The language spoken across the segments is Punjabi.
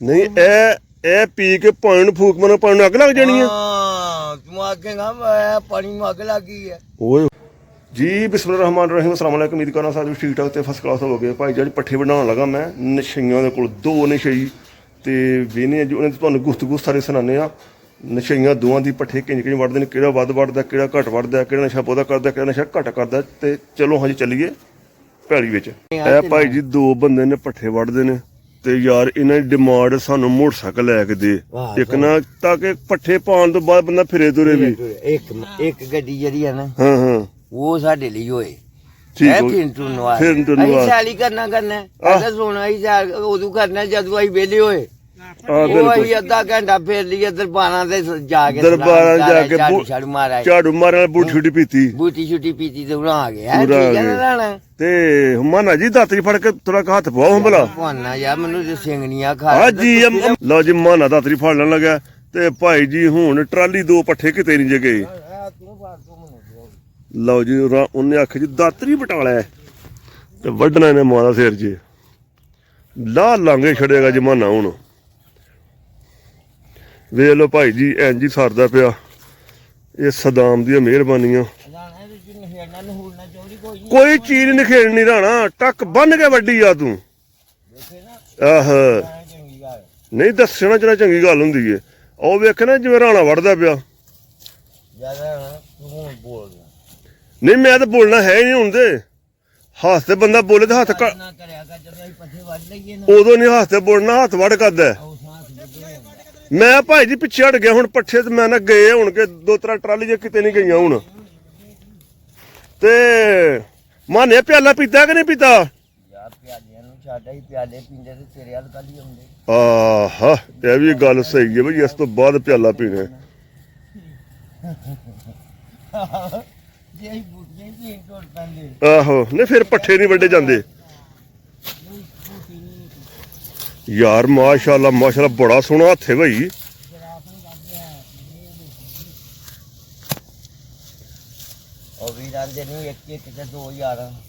ਨਹੀਂ ਇਹ ਪੀ ਕੇ ਪਾਣੀ ਨੂੰ ਫੂਕ ਮਾਰੋ, ਪਾਣੀ ਨੂੰ ਅੱਗ ਲੱਗ ਜਾਣੀ ਹੈ। ਤੂੰ ਆਖੇਗਾ ਮੈਂ ਪਾਣੀ ਨੂੰ ਅੱਗ ਲੱਗ ਗਈ ਹੈ। ਓਏ ਜੀ ਬਿਸਮਿਲ੍ਲਾਹਿਰ ਰਹਿਮਾਨਿਰ ਰਹੀਮ। ਅਸਲਾਮ ਵਾਲੇਕੁਮ। ਉਮੀਦ ਕਰਨਾ ਸਾਰੇ ਠੀਕ ਠਾਕ ਤੇ ਫਸਟ ਕਲਾਸ ਹੋਵੋਗੇ। ਭਾਈ ਜੀ ਅੱਜ ਪੱਠੇ ਬਣਾਉਣ ਲੱਗਾ ਮੈਂ ਨਸ਼ਈਆਂ ਦੇ ਕੋਲ, 2 ਨਸ਼ਈ ਤੇ ਵੇਨੇ ਜੀ ਉਹਨਾਂ ਦੀ ਤੁਹਾਨੂੰ ਗੁਫ਼ਤਗੂ ਸਾਰੇ ਸੁਣਾਉਂਦੇ ਆ। ਨਸ਼ਈਆਂ ਦੋਵਾਂ ਦੀ ਪੱਠੇ ਕਿੰਜ ਵੱਢਦੇ ਨੇ, ਕਿਹੜਾ ਵੱਧ ਵੱਢਦਾ, ਕਿਹੜਾ ਘੱਟ ਵੱਢਦਾ, ਕਿਹੜਾ ਨਸ਼ਾ ਬਹੁਤਾ ਕਰਦਾ, ਕਿਹੜਾ ਨਸ਼ਾ ਘੱਟ ਕਰਦਾ। ਤੇ ਚਲੋ ਹਾਂਜੀ ਚੱਲੀਏ ਭੈੜੀ ਵਿੱਚ। ਇਹ ਭਾਈ ਜੀ 2 ਬੰਦੇ ਨੇ ਪੱਠੇ ਵੱਢਦੇ ਨੇ ਤੇ ਯਾਰ ਇਹਨਾਂ ਦੀ ਡਿਮਾਂਡ ਸਾਨੂੰ ਮੋਟਰਸਾਈਕਲ ਲੈ ਕੇ ਦੇ ਇੱਕ ਨਾ, ਤਾਂ ਕਿ ਪੱਠੇ ਪਾਉਣ ਤੋਂ ਬਾਅਦ ਬੰਦਾ ਫਿਰੇ ਤੁਰੇ ਵੀ। ਇੱਕ ਗੱਡੀ ਜਿਹੜੀ ਹੈ ਨਾ, ਹਾਂ ਉਹ ਸਾਡੇ ਲਈ ਹੋਏ ਠੀਕ ਅਸੀਂ ਸੈਲੀ ਕਰਨਾ ਅਗਰ ਸੋਣਾ ਹੀ ਉਦੋਂ ਕਰਨਾ ਜਦੋਂ ਅਸੀਂ ਵਿਹਲੇ ਹੋਏ। ਉਹ ਅਸੀਂ ਅੱਧਾ ਘੰਟਾ ਫੇਰ ਲਈ ਦਰਬਾਰਾਂ ਤੇ ਜਾ ਕੇ ਝਾੜੂ ਮਾਰਿਆ, ਬੂਟੀ ਛੁੱਟੀ ਪੀਤੀ ਤੇ ਉਰਾਂ ਆ ਗਿਆ। ਤੇ ਮਾਨਾ ਜੀ ਦਾਤਰੀ ਫੜ ਕੇ ਥੋੜਾ ਹੱਥ ਪਵਾਓ ਹੰਬਲਾ ਭਾਨਾ ਯਾਰ, ਮੈਨੂੰ ਸਿੰਗਣੀਆਂ ਖਾ ਜੀ। ਲਓ ਜੀ ਮਾਨਾ ਦਾਤਰੀ ਫੜਨ ਲੱਗਾ ਤੇ ਭਾਈ ਜੀ ਹੁਣ ਟਰਾਲੀ 2 ਪੱਠੇ ਕਿਤੇ ਨਹੀਂ ਜੇ ਗਏ। ਲਓ ਜੀ ਉਹਨੇ ਆਖਿਆ ਜੀ ਦਾਤਰੀ ਬਟਾ ਲੈ ਤੇ ਵੱਢਣਾ ਇਹਨੇ ਮਾਂ ਸਿਰ ਜੀ, ਲਾ ਲਾਂਗੇ ਛੜੇਗਾ ਜੀ ਮਾਨਾ। ਹੁਣ ਵੇਖ ਲਓ ਭਾਈ ਜੀ ਇੰਜ ਹੀ ਸਰਦਾ ਪਿਆ। ਇਹ ਸਦਾਮ ਦੀਆਂ ਮਿਹਰਬਾਨੀਆਂ, ਕੋਈ ਚੀਜ਼ ਨਿਖੇੜਨੀ ਰਾਣਾ, ਟੱਕ ਬੰਨ ਕੇ ਵੱਡੀ ਆ ਤੂੰ। ਆਹ ਨਹੀਂ ਦੱਸਣਾ ਜਰਾ ਚੰਗੀ ਗੱਲ ਹੁੰਦੀ ਏ। ਉਹ ਵੇਖ ਨਾ ਜਿਵੇਂ ਰਾਣਾ ਵੜਦਾ ਪਿਆ। ਨਹੀਂ ਮੈਂ ਤਾਂ ਬੋਲਣਾ ਹੈ ਹੀ ਨਹੀਂ ਹੁਣ। ਤੇ ਹੱਥ ਤੇ ਬੰਦਾ ਬੋਲੇ ਤੇ ਹੱਥ ਉਦੋਂ ਨਹੀਂ ਹੱਥ ਤੇ ਬੋਲਣਾ, ਹੱਥ ਵੜ ਕਰਦਾ। ਮੈਂ ਭਾਈ ਜੀ ਪਿੱਛੇ ਹਟ ਗਿਆ। ਹੁਣ ਪੱਠੇ ਤੇ ਮੈਂ ਨਾ ਗਏ ਹੁਣ ਕਿ 2-3 ਟਰਾਲੀ ਜੇ ਕਿਤੇ ਨਹੀਂ ਗਈਆਂ ਹੁਣ। ਤੇ ਮਾਨੇ ਪਿਆਲਾ ਪੀਤਾ ਕਿ ਨਹੀਂ ਪੀਤਾ? ਆਹਾ ਇਹ ਵੀ ਗੱਲ ਸਹੀ ਹੈ ਬਈ, ਇਸ ਤੋਂ ਬਾਅਦ ਪਿਆਲਾ ਪੀਣਾ। ਆਹੋ ਨਹੀਂ ਫਿਰ ਪੱਠੇ ਨਹੀਂ ਵੱਢੇ ਜਾਂਦੇ ਯਾਰ। ਮਾਸ਼ਾਅੱਲਾ ਮਾਸ਼ਾਅੱਲਾ ਬੜਾ ਸੋਹਣਾ ਹੱਥ ਹੈ ਭਾਈ।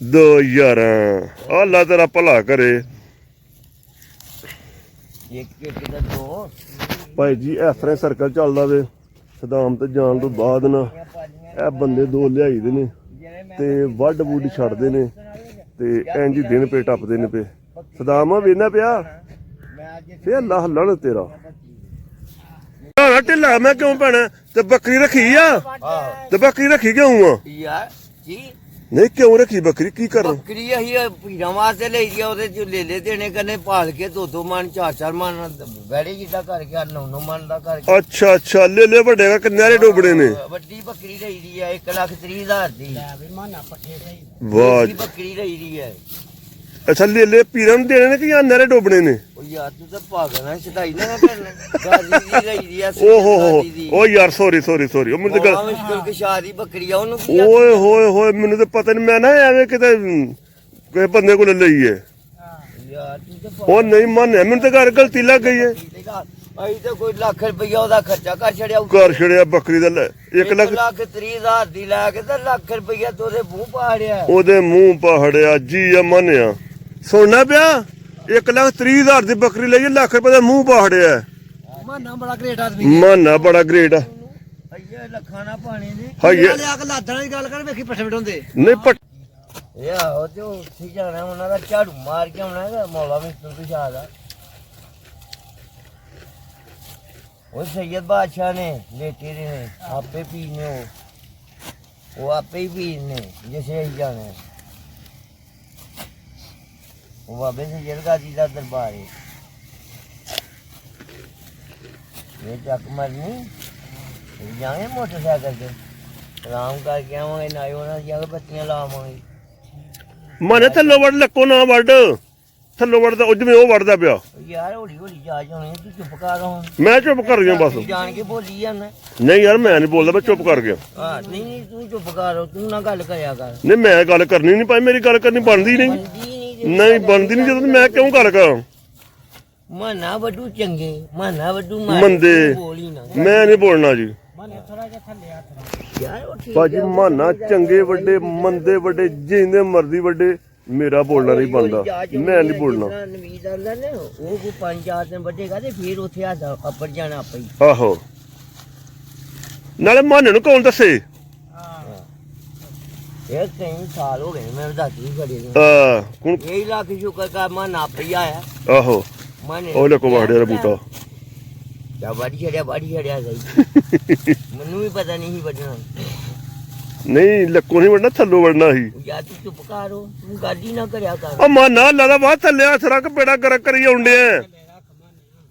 ਦੋ ਯਾਰਾਂ ਅੱਲਾ ਤੇਰਾ ਭਲਾ ਕਰੇ। ਭਾਈ ਜੀ ਇਸ ਤਰ੍ਹਾਂ ਸਰਕਲ ਚੱਲਦਾ ਵੇ। ਸਦਾਮ ਤੇ ਜਾਣ ਤੋਂ ਬਾਅਦ ਨਾ ਇਹ ਬੰਦੇ 2 ਲਿਆਈ ਦੇ ਨੇ ਤੇ ਵੱਢ ਵੁੱਢ ਛੱਡਦੇ ਨੇ ਤੇ ਇੰਝ ਹੀ ਦਿਨ ਪੇ ਟੱਪਦੇ ਨੇ ਪਏ। ਸਦਾਮ ਵੇਖਣਾ ਪਿਆ ਫੇਰ ਅੱਲਾ ਲੜ ਤੇਰਾ ਢਿੱਲਾ। ਮੈਂ ਕਿਉਂ ਭੈਣਾ ਤੇ ਬੱਕਰੀ ਰੱਖੀ ਆ? ਤੇ ਬੱਕਰੀ ਰੱਖੀ ਕਿਉਂ ਆ? ਨਹੀਂ ਕਿਉਂ ਰੱਖੀ ਬੱਕਰੀ? ਕੀ ਕਰ ਬੱਕਰੀ ਅਸੀਂ ਪੀਰਾਂ ਵਾਸਤੇ ਲਈ ਦੀ, ਉਹਦੇ ਚ ਲੇਲੇ ਦੇਣੇ ਕਰਨੇ, ਪਾਲ ਕੇ 2-2 ਮਣ 4-4 ਮਣ ਬੈੜੇ ਜਿੱਦਾਂ ਕਰਕੇ 9-9 ਮਣ ਦਾ ਕਰਕੇ। ਅੱਛਾ ਲੇਲੇ ਵੱਡੇ ਵਾ ਕਿੰਨੇ ਡੋਬੜੇ ਨੇ? ਵੱਡੀ ਬੱਕਰੀ ਲਈ ਦੀ ਹੈ 1,30,000 ਦੀ। ਵਾਹ ਬੱਕਰੀ ਲਈ ਦੀ ਹੈ। ਅੱਛਾ ਲੇਲੇ ਪੀਰਾਂ ਨੂੰ ਦੇਣੇ ਨੇ ਕਿ ਜਾਂ ਨਰੇ ਡੋਬਣੇ ਨੇ? ਉਹ ਯਾਰ ਤੂੰ ਤਾਂ ਪਾਗਲ ਹੈ, ਛਡਾਈ ਨਾ ਕਰਨਾ। ਗਾਜ਼ੀ ਦੀ ਲਈ ਦੀ ਹੈ। ਓ ਯਾਰ ਸੌਰੀ ਉਹ ਮੈਨੂੰ ਤਾਂ ਮੁਸ਼ਕਿਲ ਕਸ਼ਾ ਦੀ ਬੱਕਰੀ ਆ ਉਹਨੂੰ। ਓਏ ਹੋਏ ਮੈਨੂੰ ਤਾਂ ਪਤਾ ਨਹੀਂ। ਮੈਂ ਨਾ ਐਵੇਂ ਕਿਤੇ ਕਿਸੇ ਬੰਦੇ ਕੋਲ ਲਈ ਹੈ। ਉਹ ਨਹੀਂ ਮੰਨਿਆ, ਮੈਨੂੰ ਤਾਂ ਘਰ ਗਲਤੀ ਲੱਗ ਗਈ ਹੈ। ਅਸੀਂ ਤਾਂ ਕੋਈ ਲੱਖ ਰੁਪਈਆ ਉਹਦਾ ਖਰਚਾ ਕਰ ਛੜਿਆ ਬੱਕਰੀ ਦਾ 1,30,000 ਦੀ ਲੈ ਕੇ ਤੇ ਲੱਖ ਰੁਪਈਆ ਤੇ ਉਹਦੇ ਮੂੰਹ ਪਾੜਿਆ। ਉਹਦੇ ਮੂੰਹ ਪਾੜਿਆ ਜੀ ਆ ਮੰਨਿਆ। ਸੁਣਨਾ ਪਿਆ 1,30,000 ਦੀ ਬੱਕਰੀ ਲਈ ਲੱਖ ਰੁਪਏ ਦਾ ਮੂੰਹ ਪਾੜਿਆ। ਮਾਨਾ ਬੜਾ ਗ੍ਰੇਟ ਆਦਮੀ, ਮਾਨਾ ਬੜਾ ਗ੍ਰੇਟ ਆ। ਲੱਖਾਂ ਨਾ ਪਾਣੀ ਦੀ ਲਾਦਣਾ ਦੀ ਗੱਲ ਕਰ, ਵੇਖੀ ਪੱਠੇ ਵਟਾਉਂਦੇ ਨਹੀਂ ਇਹ ਆਹੋ ਤੇ ਉੱਥੇ ਜਾਣਾ, ਉਹਨਾਂ ਦਾ ਝਾੜੂ ਮਾਰ ਕੇ ਆਉਣਾ ਹੈਗਾ ਮੌਲਾ ਮਿਸਤਰ ਪਿਛਾ ਦਾ। ਉਹ ਸੈਯਦ ਬਾਦਸ਼ਾਹ ਨੇ ਲੇਟੇ ਨੇ ਆਪੇ ਪੀਨੇ, ਉਹ ਆਪੇ ਹੀ ਪੀਨੇ ਜਿਸੇ ਅਸੀਂ ਜਾਣਾ। ਉਹ ਬਾਬੇ ਸੈਯਦ ਗਾਜ਼ੀ ਦਾ ਦਰਬਾਰ ਹੈ। ਇਹ ਚੱਕ ਮਰਨੀ ਜਾਏ ਮੋਟਰਸਾਈਕਲ ਤੇ ਆਰਾਮ ਕਰਕੇ ਆਵਾਂਗੇ, ਨਾ ਉਹਨਾਂ ਦੀਆਂ ਬੱਤੀਆਂ ਲਾਵਾਂਗੇ। ਮਨੇ ਥੱਲੋਂ ਵੜ ਲੱਕੋ ਨਾ ਵੱਢ, ਥੱਲੋਂ ਵੜਦਾ ਉਹ ਜਿਵੇਂ ਉਹ ਵੜਦਾ ਪਿਆ ਯਾਰ। ਹੌਲੀ ਜਾ ਜਾਣੀ, ਤੂੰ ਚੁੱਪ ਕਰ। ਹੁਣ ਮੈਂ ਚੁੱਪ ਕਰ ਗਿਆ ਬਸ। ਜਾਣ ਕੇ ਬੋਲੀ ਜਾਂਦਾ। ਨਹੀਂ ਯਾਰ ਮੈਂ ਨਹੀਂ ਬੋਲਦਾ, ਮੈਂ ਚੁੱਪ ਕਰ ਗਿਆ। ਨਹੀਂ ਤੂੰ ਚੁੱਪ ਕਰ, ਤੂੰ ਨਾ ਗੱਲ ਕਰਿਆ ਕਰ। ਨਹੀਂ ਮੈਂ ਗੱਲ ਕਰਨੀ ਨਹੀਂ ਭਾਈ, ਮੇਰੀ ਗੱਲ ਕਰਨੀ ਬਣਦੀ ਨਹੀਂ ਬਣਦੀ ਨਹੀਂ। ਜਦੋਂ ਮੈਂ ਕਿਉਂ ਗੱਲ ਕਰਾਂ? ਮਾਨਾ ਵੱਡੂ ਚੰਗੇ, ਮਾਨਾ ਵੱਡੂ ਮੰਦੇ, ਮੈਂ ਨਹੀਂ ਬੋਲਣਾ ਜੀ। ਭਾਜੀ ਮਾਨਾ ਚੰਗੇ ਵੱਡੇ ਮੰਦੇ ਵੱਡੇ ਜਿੰਦੇ ਮਰਜ਼ੀ ਵੱਡੇ, ਮੇਰਾ ਬੋਲਣਾ ਨਹੀਂ ਬਣਦਾ, ਮੈਂ ਨਹੀਂ ਬੋਲਣਾ। ਨਵੀਦ ਆਂਦਾ ਨੇ ਉਹ ਕੋ 5-4 ਦਿਨ ਵੱਡੇਗਾ ਤੇ ਫਿਰ ਉੱਥੇ ਆ ਅੱਪੜ ਜਾਣਾ ਆਪੇ ਹੀ। ਆਹੋ ਨਾਲੇ ਮਾਨੇ ਨੂੰ ਕੌਣ ਦੱਸੇ? ਇਹ ਕਈ ਸਾਲ ਹੋ ਗਏ ਮੈਂ ਦੱਸਦੀ ਬੜੇ ਹੁਣ ਇਹ ਲੱਖ ਸ਼ੁਕਰ ਕਰ ਮਨ ਆਪੇ ਹੀ ਆਇਆ। ਆਹੋ ਮਨ ਉਹ ਲੈ ਕੋ ਵਾੜਿਆ ਦਾ ਬੂਟਾ ਜਾ ਬਾੜੀ ਛੜਿਆ ਸਹੀ ਮੈਨੂੰ ਵੀ ਪਤਾ ਨਹੀਂ ਸੀ ਵੱਢਣਾ। ਨਹੀਂ ਲੱਕੋ ਨਹੀਂ ਵੜਨਾ, ਥੱਲੋਂ ਵੜਨਾ ਸੀ। ਯਾ ਤੂੰ ਚੁੱਪ ਕਰੋ, ਤੂੰ ਗਾਡੀ ਨਾ ਕਰਿਆ ਕਰ। ਉਹ ਮਾਨਾ ਲਾਦਾ ਬਾਹਰ ਥੱਲੇ ਹੱਥ ਰੱਖ, ਬੇੜਾ ਗਰਕ ਕਰੀ ਆਉਂਦੇ ਆ।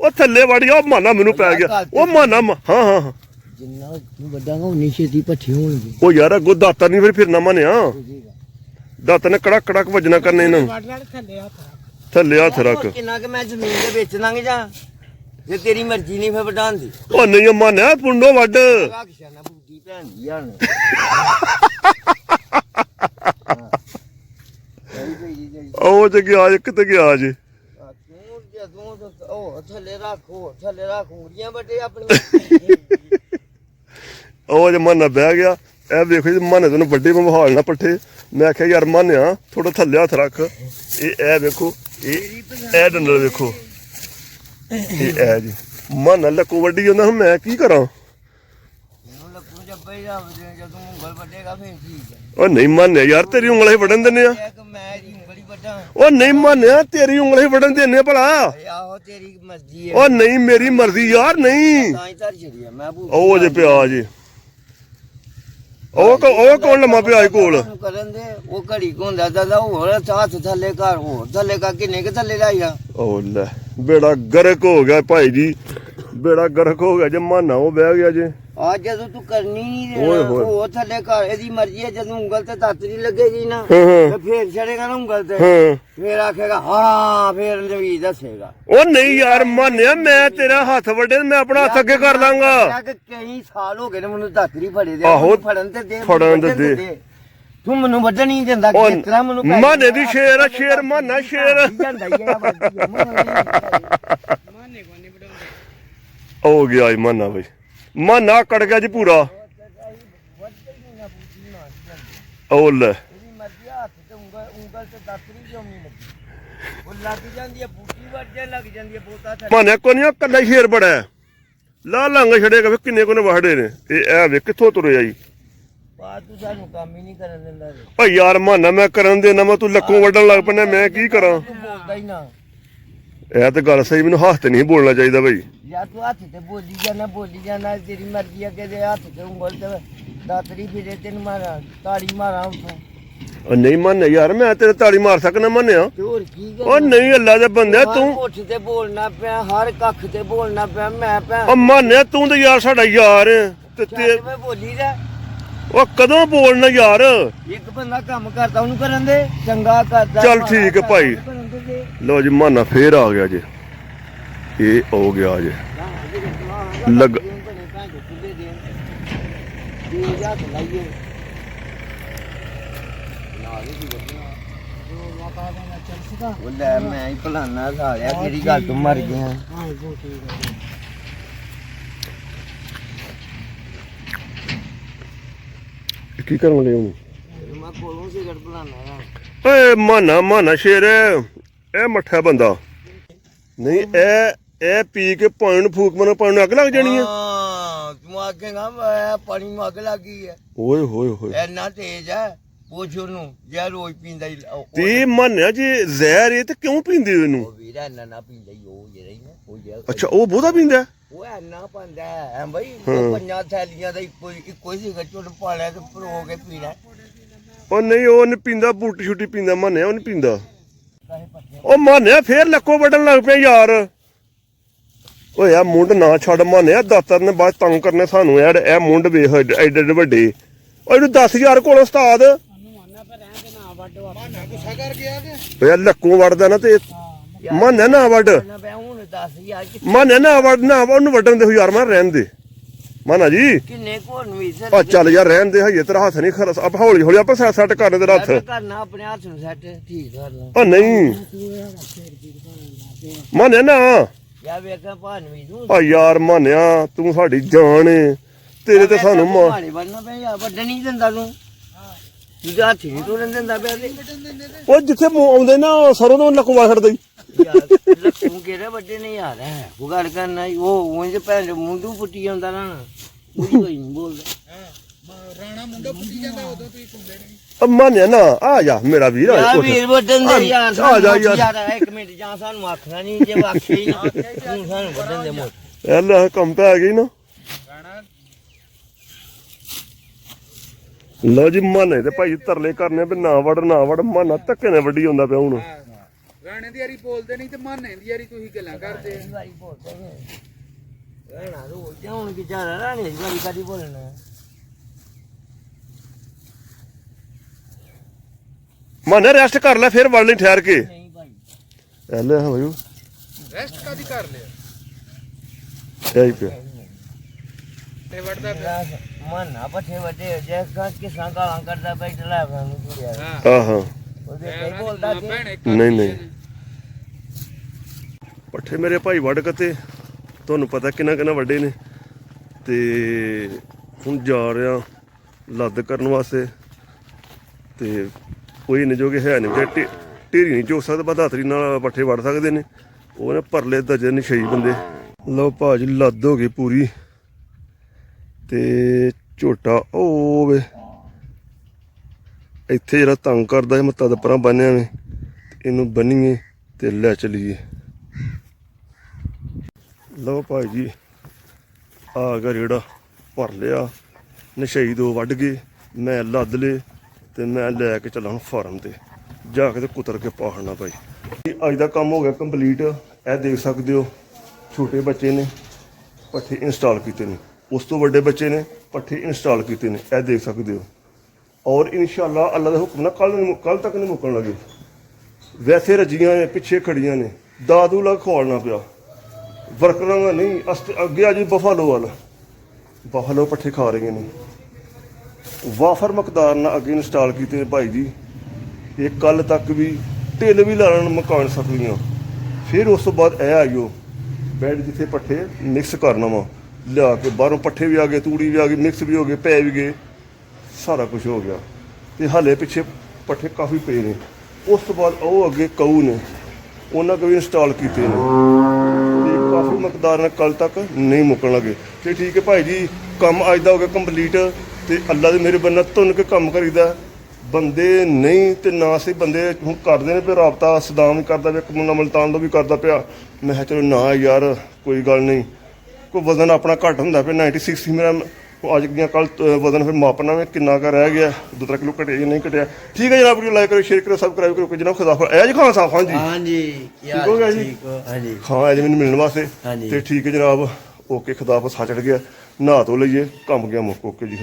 ਉਹ ਥੱਲੇ ਵੜਿਆ, ਉਹ ਮਾਨਾ ਮੈਨੂੰ ਪੈ ਗਿਆ। ਉਹ ਮਾਨਾ ਹਾਂ ਹਾਂ ਜਿੰਨਾ ਤੂੰ ਵੱਡਾਂਗਾ ਉਨੀ ਛੇਤੀ ਭੱਠੀ ਹੋਣਗੇ। ਉਹ ਯਾਰ ਅੱਗੋਂ ਦਾਤਾ ਨਹੀਂ ਫਿਰ ਫਿਰਨਾ ਮਾਨਿਆ, ਦਾਤਾ ਨੇ ਕੜਕ ਕੜਕ ਵੱਜਣਾ ਕਰਨੇ ਇਹਨਾਂ ਥੱਲੇ ਹੱਥ ਰੱਖ। ਕਿੰਨਾ ਕਿ ਮੈਂ ਜ਼ਮੀਨ ਦੇ ਵਿੱਚ ਲੰਘ ਜਾ ਜੇ ਤੇਰੀ ਮਰਜ਼ੀ ਨਹੀਂ ਫਿਰ ਵਡਾਉਣ ਦੀ। ਉਹ ਨਹੀਂ ਮਾਨਿਆ ਪੁੰਡੋ ਵੱਡ ਕਿਸਾਨਾ ਬੁੱਢੀ ਭੈਣ ਦੀ ਹਣ ਉਹ ਤੇ ਗਿਆ ਕਿਤੇ ਗਿਆ ਜੇ। ਤੂੰ ਜਦੋਂ ਉਹ ਥੱਲੇ ਰੱਖ ਉਂਗਲੀਆਂ ਵੱਡੇ ਆਪਣੀਆਂ। ਉਹ ਜੇ ਮਾਨਾ ਬਹਿ ਗਿਆ। ਇਹ ਵੇਖੋ ਜੀ ਮਾਨੇ ਤੈਨੂੰ ਵੱਡੇ ਮਹਾਲ ਨਾ ਪੱਠੇ। ਮੈਂ ਆਖਿਆ ਯਾਰ ਮਾਨਿਆ ਥੋੜਾ ਥੱਲੇ ਹੱਥ ਰੱਖ। ਇਹ ਵੇਖੋ ਇਹ ਡੰਡਲ ਵੇਖੋ ਇਹ ਜੀ ਮਾਨਾ ਲੱਕੋ ਵੱਡੀ ਜਾਂਦਾ। ਹੁਣ ਮੈਂ ਕੀ ਕਰਾਂ? ਲੱਕੂ ਜੱਬੇ ਜਦੋਂ ਉਂਗਲ ਵੱਡੇਗਾ ਫਿਰ ਠੀਕ ਹੈ। ਉਹ ਨਹੀਂ ਮਾਨਿਆ ਯਾਰ ਤੇਰੀ ਉਂਗਲਾਂ ਹੀ ਵੜਨ ਦਿੰਦੇ ਆ। ਮੈਂ ਜੀ ਉਂਗਲੀ ਵੱਡਾ। ਉਹ ਨਹੀਂ ਮਾਨਿਆ ਤੇਰੀ ਉਂਗਲਾਂ ਹੀ ਵੜਨ ਦਿੰਦੇ ਭਲਾ। ਆਹੋ ਤੇਰੀ ਮਰਜ਼ੀ ਹੈ। ਉਹ ਨਹੀਂ ਮੇਰੀ ਮਰਜ਼ੀ ਯਾਰ ਨਹੀਂ। ਤਾਂ ਹੀ ਧਰ ਛੜਿਆ ਮੈਂ ਉਹ ਜੇ ਪਿਆ ਜੀ। ਉਹ ਕੌਣ ਲੰਮਾ ਪਿਆ ਕੋਲ ਕਰਨ ਦੇ। ਉਹ ਘੜੀ ਘੁੰਦਾ ਦਾਦਾ ਹੋਰ ਹੱਥ ਥੱਲੇ ਕਰ ਹੋਰ ਥੱਲੇ ਕਰ ਕਿੰਨੇ ਕਿ ਥੱਲੇ ਲਾਈਆ। ਉਹ ਲੈ ਬੇੜਾ ਗਰਕ ਹੋ ਗਿਆ ਭਾਈ ਜੀ, ਬੇੜਾ ਗਰਕ ਹੋ ਗਿਆ ਜੇ ਮਾਨਾ ਉਹ ਬਹਿ ਗਿਆ ਜੇ। ਆ ਜਦੋਂ ਤੂੰ ਕਰਨੀ ਨਹੀਂ ਉਹ ਥੱਲੇ ਕਰ ਇਹਦੀ ਮਰਜ਼ੀ ਹੈ। ਜਦੋਂ ਉਂਗਲ ਤੇ ਦਾਤਰੀ ਲੱਗੇਗੀ ਨਾ ਤੇ ਫੇਰ ਛੜੇਗਾ ਨਾ ਉਂਗਲ ਤੇ ਫੇਰ ਆਖੇਗਾ ਹਾਂ ਫੇਰ ਨਵੀ ਦੱਸੇਗਾ। ਉਹ ਨਹੀਂ ਯਾਰ ਮਾਨਿਆ ਮੈਂ ਤੇਰਾ ਹੱਥ ਵੱਡੇ ਮੈਂ ਆਪਣਾ ਹੱਥ ਅੱਗੇ ਕਰ ਲਾਂਗਾ। ਕਈ ਸਾਲ ਹੋ ਗਏ ਨੇ ਮੈਨੂੰ ਦਾਤਰੀ ਫੜੇ ਦੇ। ਆਹੋ ਫੜਨ ਤੇ ਦੇ ਤੂੰ ਮੈਨੂੰ ਵੱਢਣ ਨਹੀਂ ਦਿੰਦਾ। ਕਿਸ ਤਰ੍ਹਾਂ ਮੈਨੂੰ ਮਾਨੇ ਦੀ ਸ਼ੇਰ ਆ ਸ਼ੇਰ ਮਾਨਾ ਸ਼ੇਰ ਹੋ ਗਿਆ ਮਾਨਾ ਬਈ। ਮਾਨਾ ਕੜ ਗਿਆ ਜੀ ਪੂਰਾ। ਉਹ ਲੈ ਮਾਨੇ ਕੋਨੀਆਂ ਕੱਲਾ ਸ਼ੇਰ ਬੜਾ ਲਾ ਲੰਗ ਛੜੇਗਾ ਕਿੰਨੇ ਕੋਨੇ ਵਾਹੜੇ ਨੇ। ਇਹ ਵੇ ਕਿੱਥੋਂ ਤੁਰਿਆ ਜੀ। ਤੂੰ ਸਾਨੂੰ ਕੰਮ ਹੀ ਨਹੀਂ ਕਰਨ ਦਿੰਦਾ। ਓ ਯਾਰ ਮਾਨਾ ਮੈਂ ਕਰਨ ਦੇਣਾ ਮੈਂ ਤੂੰ ਲੱਕੋਂ ਵੱਢਣ ਲੱਗ ਪੈਣਾ ਮੈਂ ਕੀ ਕਰਾਂ? ਬੋਲਦਾ ਹੀ ਨਾ। ਇਹ ਤੇ ਗੱਲ ਸਹੀ, ਮੈਨੂੰ ਹੱਥ ਨਹੀਂ ਬੋਲਣਾ ਚਾਹੀਦਾ ਬਈ। ਯਾ ਤੂੰ ਹੱਥ ਤੇ ਬੋਲੀ ਜਾਣਾ ਤੇਰੀ ਮਰਜ਼ੀ ਅੱਗੇ ਦੇ ਹੱਥ ਤੇ ਉਂਗਲ ਤੇ ਦਾਤਰੀ ਫਿਰੇ ਤੈਨੂੰ ਮਾਰਾਂ ਤਾੜੀ ਮਾਰਾਂ ਉੱਥੋਂ। ਉਹ ਨਹੀਂ ਮੰਨ ਯਾਰ ਮੈਂ ਤੇਰੇ ਤਾੜੀ ਮਾਰ ਸਕਣਾ ਮੰਨਿਆ। ਹੋਰ ਕੀ ਕਰ? ਉਹ ਨਹੀਂ ਅੱਲਾ ਦੇ ਬੰਦੇ ਤੂੰ ਕੋਠ ਤੇ ਬੋਲਣਾ ਪਿਆ ਹਰ ਕੱਖ ਤੇ ਬੋਲਣਾ ਪਿਆ ਮੈਂ ਭੈਣ। ਉਹ ਮੰਨਿਆ ਤੂੰ ਤੇ ਯਾਰ ਸਾਡਾ ਯਾਰ ਤੇ ਮੈਂ ਬੋਲੀ ਦਾ। ਉਹ ਕਦੋਂ ਬੋਲਣਾ ਯਾਰ? ਇੱਕ ਬੰਦਾ ਕੰਮ ਕਰਦਾ ਉਹਨੂੰ ਕਰਨ ਦੇ ਚੰਗਾ ਕਰਦਾ। ਚੱਲ ਠੀਕ ਹੈ ਭਾਈ। ਲੋ ਜੀ ਮਾਨਾ ਫੇਰ ਆ ਗਿਆ ਜੀ। ਇਹ ਹੋ ਗਿਆ ਜੀ ਲੱਗ ਲੈ ਮੈਂ ਹੀ ਭਲਾਨਾ ਸਾਲਿਆ ਕਿਹੜੀ ਗੱਲ ਤੋਂ ਮਰ ਗਿਆ। ਕੀ ਕਰਨ ਲੱਗੇ ਉਹਨੂੰ? ਮੈਂ ਕੋਲੋਂ ਸਿਗਰਟ ਭਲਾਨਾ। ਓਏ ਮਾਨਾ ਸ਼ੇਰ ਇਹ ਮੱਠਾ ਬੰਦਾ ਨਹੀਂ। ਇਹ ਪੀ ਕੇ ਪਾਣੀ ਨੂੰ ਫੂਕ ਮਨ ਪਾਣੀ ਨੂੰ ਅੱਗ ਲੱਗ ਜਾਣੀ ਹੈ। ਤੂੰ ਆਖੇਗਾ ਪਾਣੀ ਨੂੰ ਅੱਗ ਲੱਗ ਗਈ ਹੈ। ਓਏ ਹੋਏ ਹੋਏ ਇੰਨਾ ਤੇਜ਼ ਹੈ ਪੁੱਛ ਉਹਨੂੰ ਜੇ ਰੋਜ਼ ਪੀਂਦਾ ਹੀ। ਤੇ ਮੰਨਿਆ ਜੀ ਜ਼ਹਿਰ ਇਹ ਤੇ ਕਿਉਂ ਪੀਂਦੇ ਹੋ ਇਹਨੂੰ? ਉਹ ਵੀਰਾ ਇੰਨਾ ਪੀਂਦਾ ਹੀ ਉਹ ਜਿਹੜਾ ਹੀ ਨਾ ਉਹ ਜਿਹੜਾ। ਅੱਛਾ ਉਹ ਬਹੁਤਾ ਪੀਂਦਾ? ਉਹ ਇੰਨਾ ਪਾਉਂਦਾ ਹੈ ਬਈ। ਪੰਜਾਂ ਥੈਲੀਆਂ ਦਾ ਇੱਕੋ ਹੀ ਸਿਗਰਟ ਚੋਂ ਪਾ ਲਿਆ ਤੇ ਭਰੋ ਕੇ ਪੀਣਾ। ਉਹ ਨਹੀਂ ਉਹ ਨਹੀਂ ਪੀਂਦਾ, ਬੂਟੀ ਛੁੱਟੀ ਪੀਂਦਾ ਮੰਨਿਆ ਉਹ ਨਹੀਂ ਪੀਂਦਾ। ਉਹ ਮੰਨਿਆ ਫੇਰ ਲੱਕੋ ਵੱਢਣ ਲੱਗ ਪਿਆ ਯਾਰ। ਓਏ ਆ ਮੁੰਡ ਨਾ ਛੱਡ ਮੰਨਿਆ, ਦਾਤਰ ਨੇ ਬਾਅਦ ਤੰਗ ਕਰਨੇ ਸਾਨੂੰ ਯਾਰ। ਇਹ ਮੁੰਡ ਵੇਖ ਐਡੇ ਵੱਡੇ। ਉਹ ਇਹਨੂੰ 10,000 ਕੋਲ ਉਸਤਾਦ ਓਏ ਲੱਕੋਂ ਵੜਦਾ ਨਾ ਤੇ ਮੰਨਿਆ ਨਾ ਵੱਢ। ਮੰਨਿਆ ਨਾ ਵੱਢ ਨਾ ਉਹਨੂੰ ਵੱਢਣ ਦੇ ਯਾਰ ਮੈਂ ਰਹਿਣ ਦੇ ਮਾਨਾ ਜੀ। ਕਿੰਨੇ ਕੋਲ ਵੀ ਆ ਚੱਲ ਯਾਰ ਰਹਿਣ ਦੇ ਹਜੇ ਤੇਰਾ ਹੱਥ ਨਹੀਂ ਖਰਸ ਆਪ ਹੌਲੀ ਹੌਲੀ ਆਪਾਂ ਸੈੱਟ ਕਰਨੇ ਤੇਰਾ ਹੱਥ ਕਰਨਾ ਆਪਣੇ ਹੱਥ ਨੂੰ ਸੈੱਟ ਠੀਕ ਕਰਨਾ। ਉਹ ਨਹੀਂ ਮੰਨਿਆ ਨਾ ਯਾ ਵੇਖਾਂ ਭਾਨਵੀ ਤੂੰ। ਆ ਯਾਰ ਮੰਨਿਆ ਤੂੰ ਸਾਡੀ ਜਾਨ ਏ ਤੇਰੇ ਤੇ ਸਾਨੂੰ ਮਾਰੇ ਵੱਢਣਾ ਪਿਆ ਯਾਰ ਵੱਢਣ ਨਹੀਂ ਦਿੰਦਾ ਤੂੰ। ਦੂਜਾ ਹੱਥੀ ਨਹੀਂ ਤੋੜਨ ਦਿੰਦਾ ਪਿਆ ਤੇ ਉਹ ਜਿੱਥੇ ਆਉਂਦੇ ਨਾ ਸਰੋਂ ਤੋਂ ਲਕਵਾ ਛੱਡਦਾ ਹੀ ਯਾਰ ਲੱਖੂ ਕਿਹੜੇ ਵੱਡੇ ਨਹੀਂ ਆ ਰਿਹਾ ਉਹ ਗੱਲ ਕਰਨਾ ਈ, ਉਹ ਉਂਝ ਭੈਣ ਦੇ ਮੁੰਡੂ ਪੁੱਟੀ ਜਾਂਦਾ ਨਾ ਉਹ ਕੋਈ ਨਹੀਂ ਬੋਲਦਾ ਰਾਣਾ ਮੁੰਡਾ ਪੁੱਟੀ ਜਾਂਦਾ ਉਦੋਂ ਤੁਸੀਂ ਸੁਣਦੇ ਨਹੀਂ ਮੰਨਿਆ ਨਾ ਆ ਜਾ ਮੇਰਾ ਵੀਰ ਆ ਯਾਰ ਉੱਠ। ਵੀਰ ਵੱਡਣ ਦੇ ਯਾਰ ਆ ਜਾ ਯਾਰ। ਯਾਰ ਇੱਕ ਮਿੰਟ ਜਾਂ ਸਾਨੂੰ ਆਖਣਾ ਨਹੀਂ ਜੇ ਆਖੇ ਹੀ ਨਾ ਤੂੰ ਸਾਨੂੰ ਵੱਡਣ ਦੇ ਮੋਟ ਇਹ ਲੈ ਕੰਮ ਪੈ ਗਈ ਨਾ ਰਾਣਾ ਲਓ ਜੀ ਮਾਨੇ ਤੇ ਭਾਈ ਤਰਲੇ ਕਰਨੇ ਵੀ ਨਾ ਵੜ ਮਾਨਾ ਧੱਕੇ ਨੇ ਵੱਡੀ ਹੁੰਦਾ ਪਿਆ ਹੁਣ ਰਾਣੇ ਦੀ ਯਾਰੀ ਬੋਲਦੇ ਨਹੀਂ ਤੇ ਮਾਨੇ ਦੀ ਯਾਰੀ ਤੁਸੀਂ ਗੱਲਾਂ ਕਰਦੇ ਵਾਰੀ ਬੋਲਦੇ ਨੇ ਰਹਿਣਾ ਰੋਜ਼ ਹੁਣ ਵਿਚਾਰਾ ਰਾਣੇ ਦੀ ਵਾਰੀ ਕਦੀ ਬੋਲਣਾ ਮਾਨੇ ਰੈਸਟ ਕਰ ਲੈ ਫਿਰ ਵੜ ਲਈ ਠਹਿਰ ਕੇ ਨਹੀਂ ਭਾਈ ਇਹ ਲੈ ਹੋਇਓ ਰੈਸਟ ਕਾਦੀ ਕਰ ਲਿਆ ਇਹ ਹੀ ਪਿਆ ਤੇ ਵੜਦਾ ਪਿਆ ਮਨਾ ਪੱਠੇ ਵੱਡੇ ਜੇ ਕਾਸ ਕੇ ਸੰਗਾਲਾਂ ਕਰਦਾ ਬੈਠਲਾ ਸਾਨੂੰ ਕੁੜਿਆ ਹਾਂ ਹਾਂ ਉਹਦੇ ਕਈ ਬੋਲਦਾ ਕਿ ਭੈਣੇ ਨਹੀਂ ਪੱਠੇ ਮੇਰੇ ਭਾਈ ਵੱਢ ਕੇ ਤੁਹਾਨੂੰ ਪਤਾ ਕਿੰਨਾ ਵੱਡੇ ਨੇ ਤੇ ਹੁਣ ਜਾ ਰਿਹਾ ਲੱਦ ਕਰਨ ਵਾਸਤੇ ਤੇ ਕੋਈ ਨਹੀਂ ਜੋ ਕਿ ਹੈ ਨਹੀਂ ਕਿ ਢੇਰੀ ਨਹੀਂ ਚੁੱਕ ਸਕਦਾ ਬਦਾਤਰੀ ਨਾਲ ਪੱਠੇ ਵੱਢ ਸਕਦੇ ਨੇ ਉਹ ਨੇ ਪਰਲੇ ਦਰਜੇ ਨੇ 6 ਬੰਦੇ ਲਓ ਭਾਜੀ ਲੱਦ ਹੋ ਗਈ ਪੂਰੀ ਤੇ ਝੋਟਾ ਉਹ ਵੇ ਇੱਥੇ ਜਿਹੜਾ ਤੰਗ ਕਰਦਾ ਹੈ ਮੱਤਾ ਦੇ ਪਰਾਂ ਬੰਨਿਆ ਵੇ ਇਹਨੂੰ ਬੰਨੀਏ ਤੇ ਲੈ ਚਲੀਏ ਲਓ ਭਾਈ ਜੀ ਆ ਗਿਆ ਜਿਹੜਾ ਭਰ ਲਿਆ ਨਸ਼ਈ ਦੋ ਵੱਢ ਗਏ ਮੈਂ ਲੱਦ ਲਏ ਤੇ ਮੈਂ ਲੈ ਕੇ ਚੱਲਾਂ ਹੁਣ ਫਾਰਮ ਤੇ ਜਾ ਕੇ ਤੇ ਕੁਤਰ ਕੇ ਪਾਹਣਾ ਭਾਈ ਅੱਜ ਦਾ ਕੰਮ ਹੋ ਗਿਆ ਕੰਪਲੀਟ ਇਹ ਦੇਖ ਸਕਦੇ ਹੋ ਛੋਟੇ ਬੱਚੇ ਨੇ ਪੱਠੇ ਇੰਸਟਾਲ ਕੀਤੇ ਨੇ ਉਸ ਤੋਂ ਵੱਡੇ ਬੱਚੇ ਨੇ ਪੱਠੇ ਇੰਸਟਾਲ ਕੀਤੇ ਨੇ ਇਹ ਦੇਖ ਸਕਦੇ ਹੋ ਔਰ ਇਨਸ਼ਾਅੱਲਾ ਅੱਲਾ ਦਾ ਹੁਕਮ ਨਾਲ ਕੱਲ ਤੱਕ ਨਹੀਂ ਮੁੱਕਣ ਲੱਗੇ ਵੈਸੇ ਰੱਜੀਆਂ ਨੇ ਪਿੱਛੇ ਖੜੀਆਂ ਨੇ ਦਾਦੂ ਲੱਗ ਖਵਾਲਣਾ ਪਿਆ ਵਰਕਰਾਂ ਦਾ ਨਹੀਂ ਅੱਗੇ ਆ ਜੀ ਬਫਾਲੋ ਪੱਠੇ ਖਾ ਰਹੀਆਂ ਨੇ ਵਾਫਰ ਮਕਦਾਰ ਨਾਲ ਅੱਗੇ ਇੰਸਟਾਲ ਕੀਤੇ ਨੇ ਭਾਈ ਜੀ ਇਹ ਕੱਲ ਤੱਕ ਵੀ ਢਿੱਲ ਵੀ ਲਾਣ ਮਕਾਨ ਸਕਦੀਆਂ ਫਿਰ ਉਸ ਤੋਂ ਬਾਅਦ ਇਹ ਆਇਓ ਬੈਡ ਜਿੱਥੇ ਪੱਠੇ ਮਿਕਸ ਕਰਨਾ ਵਾ ਲਿਆ ਕੇ ਬਾਹਰੋਂ ਪੱਠੇ ਵੀ ਆ ਗਏ ਤੂੜੀ ਵੀ ਆ ਗਈ ਮਿਕਸ ਵੀ ਹੋ ਗਏ ਪੈ ਵੀ ਗਏ ਸਾਰਾ ਕੁਝ ਹੋ ਗਿਆ ਤੇ ਹਾਲੇ ਪਿੱਛੇ ਪੱਠੇ ਕਾਫੀ ਪਏ ਨੇ ਉਸ ਤੋਂ ਬਾਅਦ ਉਹ ਅੱਗੇ ਕਊ ਨੇ ਉਹਨਾਂ ਕੋਲ ਵੀ ਇੰਸਟਾਲ ਕੀਤੇ ਨੇ ਤੇ ਕਾਫੀ ਮਕਦਾਰ ਨਾਲ ਕੱਲ ਤੱਕ ਨਹੀਂ ਮੁੱਕਣ ਲੱਗੇ ਤੇ ਠੀਕ ਹੈ ਭਾਈ ਜੀ ਕੰਮ ਅੱਜ ਦਾ ਹੋ ਗਿਆ ਕੰਪਲੀਟ ਤੇ ਅੱਲਾ ਦੇ ਮੇਰੇ ਬੰਨਾ ਤੁੰਨ ਕੇ ਕੰਮ ਕਰੀਦਾ ਬੰਦੇ ਨਹੀਂ ਤੇ ਨਾ ਸੀ ਬੰਦੇ ਹੁਣ ਕਰਦੇ ਨੇ ਫਿਰ ਰਾਬਤਾ ਸਦਾਮ ਵੀ ਕਰਦਾ ਪਿਆ ਕਮੂਨਾ ਮਲਤਾਨ ਦਾ ਵੀ ਕਰਦਾ ਪਿਆ ਮੈਂ ਕਿਹਾ ਚਲੋ ਨਾ ਯਾਰ ਕੋਈ ਗੱਲ ਨਹੀਂ ਕੋਈ ਵਜ਼ਨ ਆਪਣਾ ਘੱਟ ਹੁੰਦਾ ਪਿਆ 96 ਸੀ ਮੇਰਾ ਅੱਜ ਗਿਆ ਕੱਲ ਵਜ਼ਨ ਫਿਰ ਮਾਪਣਾ ਮੈਂ ਕਿੰਨਾ ਕੁ ਰਹਿ ਗਿਆ 2-3 ਕਿਲੋ ਘਟਿਆ ਜਾਂ ਨਹੀਂ ਘਟਿਆ ਠੀਕ ਹੈ ਜਨਾਬ ਵੀਡੀਓ ਲਾਈਕ ਕਰੋ ਸ਼ੇਅਰ ਕਰੋ ਸਬਸਕ੍ਰਾਈਬ ਕਰੋ ਜਨਾਬ ਖੁਦਾ ਹਾਫਿਜ਼ ਜੀ ਖਾਨ ਸਾਹਿਬ ਹਾਂਜੀ ਹਾਂਜੀ ਠੀਕ ਹੋ ਗਿਆ ਜੀ ਹਾਂਜੀ ਖਾਂ ਆਏ ਜੀ ਮੈਨੂੰ ਮਿਲਣ ਵਾਸਤੇ ਹਾਂਜੀ। ਤੇ ਠੀਕ ਹੈ ਜਨਾਬ ਓਕੇ ਖੁਦਾ ਹਾਫਿਜ਼ ਚੜ ਗਿਆ ਨਹਾ ਧੋ ਲਈਏ ਕੰਮ ਗਿਆ ਮੁੱਕ ਓਕੇ ਜੀ